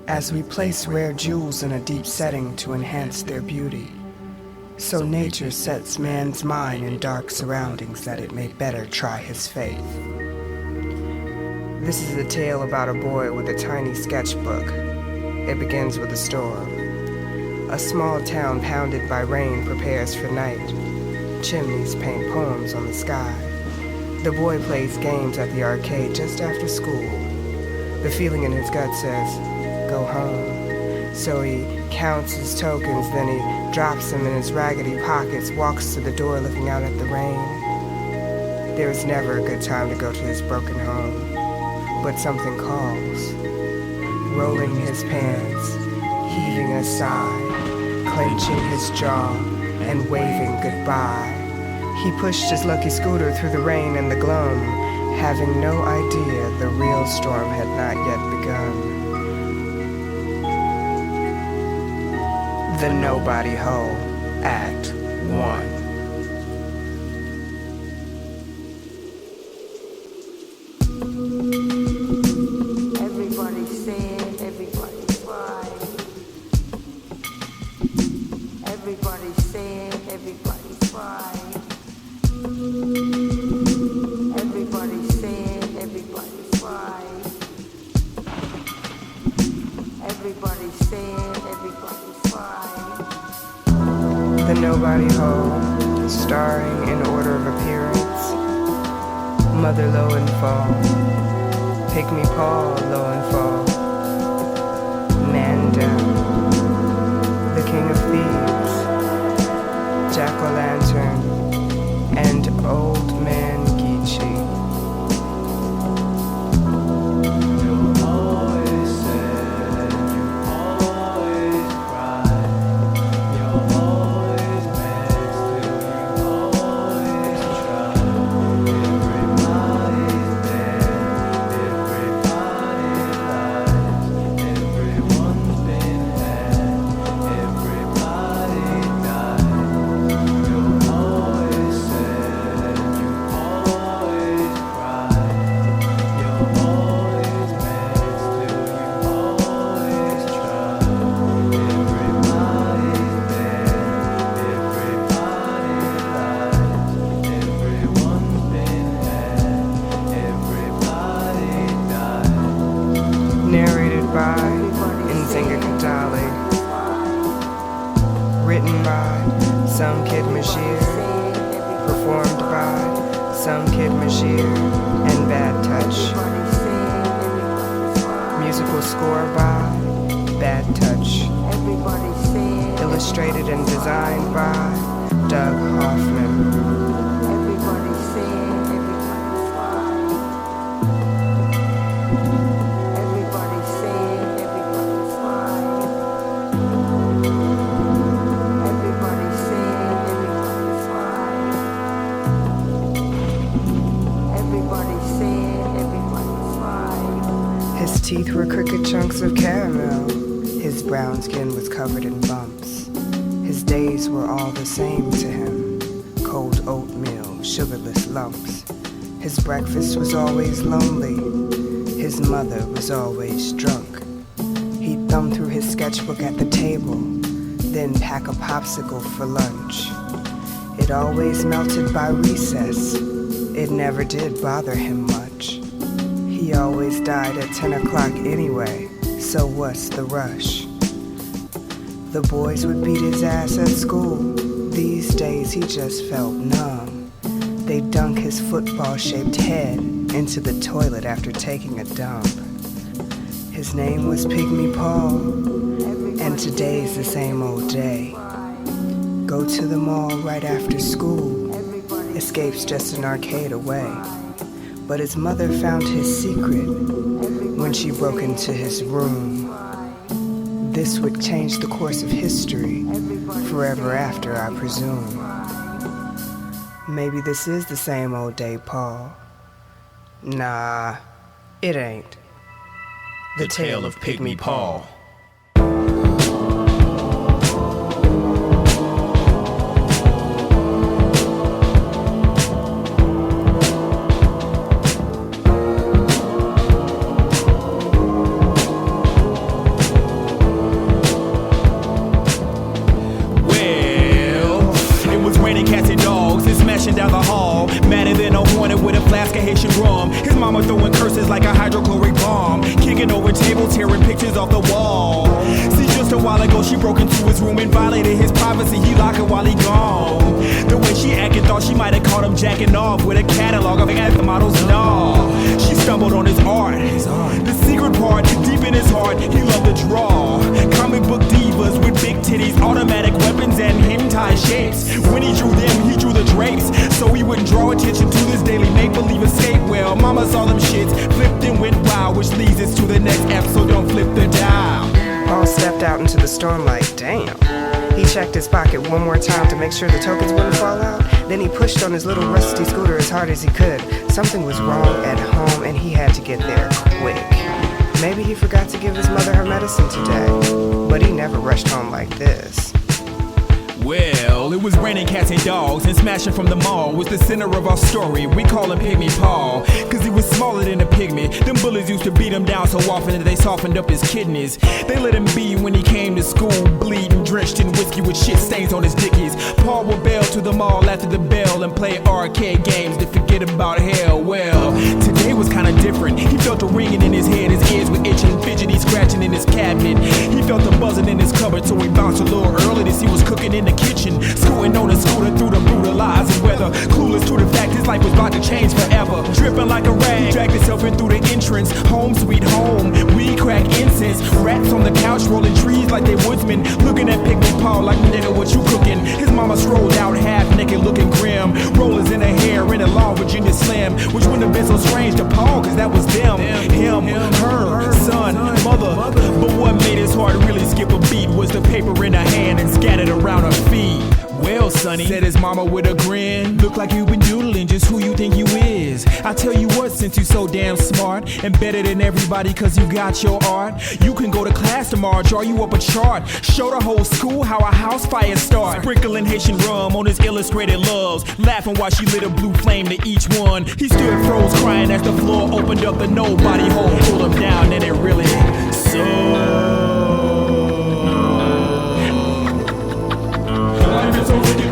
as we place rare jewels in a deep setting to enhance their beauty. So nature sets man's mind in dark surroundings that it may better try his faith. This is a tale about a boy with a tiny sketchbook. It begins with a storm. A small town pounded by rain prepares for night. Chimneys paint poems on the sky. The boy plays games at the arcade just after school. The feeling in his gut says, go home. So he counts his tokens, then he drops them in his raggedy pockets, walks to the door looking out at the rain. There is never a good time to go to his broken home, but something calls. Rolling his pants, heaving a sigh, clenching his jaw, and waving goodbye. He pushed his lucky scooter through the rain and the gloom, having no idea the real storm had not yet begun. The Nobody Hole, Act 1. The Nobody Hole, starring in order of appearance, Mother Lowenfall, Pygmy Paul Lowenfall, Mandel, the King of Thieves, Jack-o'-lantern, and Old Man Geechee. Narrated by Nzinga Kadali. Written by Some Kid Mashir. Performed by Some Kid Mashir and Bad Touch. Musical score by Bad Touch. Illustrated and designed by Doug Hoffman. His teeth were crooked chunks of caramel. His brown skin was covered in bumps. His days were all the same to him. Cold oatmeal, sugarless lumps. His breakfast was always lonely. His mother was always drunk. He'd thumb through his sketchbook at the table, then pack a popsicle for lunch. It always melted by recess. It never did bother him much. He always died at 10 o'clock anyway, so what's the rush? The boys would beat his ass at school. These days he just felt numb. They'd dunk his football-shaped head into the toilet after taking a dump. His name was Pygmy Paul, and today's the same old day. Go to the mall right after school. Escape's just an arcade away. But his mother found his secret when she broke into his room. This would change the course of history, forever after, I presume. Maybe this is the same old day, Paul. Nah, it ain't. The Tale of Pygmy Paul. flask of Haitian rum. His mama throwing curses like a hydrochloric bomb, kicking over tables, tearing pictures off the wall. See, just a while ago she broke into his room and violated his privacy. He locked her while he gone. The way she acted, thought she might have caught him jacking off with a catalog of anthem models and all. She stumbled on his art. The secret part, deep in his heart, he loved to draw comic book divas with big titties, automatic weapons, and hentai shapes. When he drew them, he drew the drapes, so he wouldn't draw attention to this daily make-believe escape. Well, mama saw them shits, flipped and went wild, which leads us to the next episode, so don't flip the dial. Paul stepped out into the storm like, damn. He checked his pocket one more time to make sure the tokens wouldn't fall out. Then he pushed on his little rusty scooter as hard as he could. Something was wrong at home and he had to get there quick. Maybe he forgot to give his mother her medicine today, but he never rushed home like this. Well, it was raining cats and dogs, and smashing from the mall was the center of our story. We call him Pygmy Paul, cause he was smaller than a pygmy. Them bullies used to beat him down so often that they softened up his kidneys. They let him be when he came to school, bleeding, drenched in whiskey with shit stains on his dickies. Paul would bail to the mall after the bell and play arcade games to forget about hell. Well, today was kinda different. He felt a ringing in his head, his ears were itching, fidgety, scratching in his cabinet. He felt a buzzing in his cupboard, so he bounced a little early to see what's cooking in the kitchen, scooting on a scooter through the brutalizing weather, clueless to the fact his life was about to change forever. Dripping like a rag, he dragged himself in through the entrance. Home sweet home, weed, crack, incense. Rats on the couch rolling trees like they woodsmen, looking at Pygmy Paul like, nigga, what you cooking? His mama strolled out half naked looking grim, rollers in her hair in a long Virginia Slim, which wouldn't have been so strange to Paul, cause that was them, him, her, son, mother. But what made his heart really skip a beat was the paper in her hand and scattered around her feet. Well, sonny, said his mama with a grin, look like you been doodling, just who you think you is. I tell you what, since you so damn smart and better than everybody cause you got your art, you can go to class tomorrow, draw you up a chart, show the whole school how a house fire starts. Sprinkling Haitian rum on his illustrated loves, laughing while she lit a blue flame to each one. He stood froze crying as the floor opened up the nobody hole, pulled him down and it really so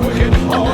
wicked, all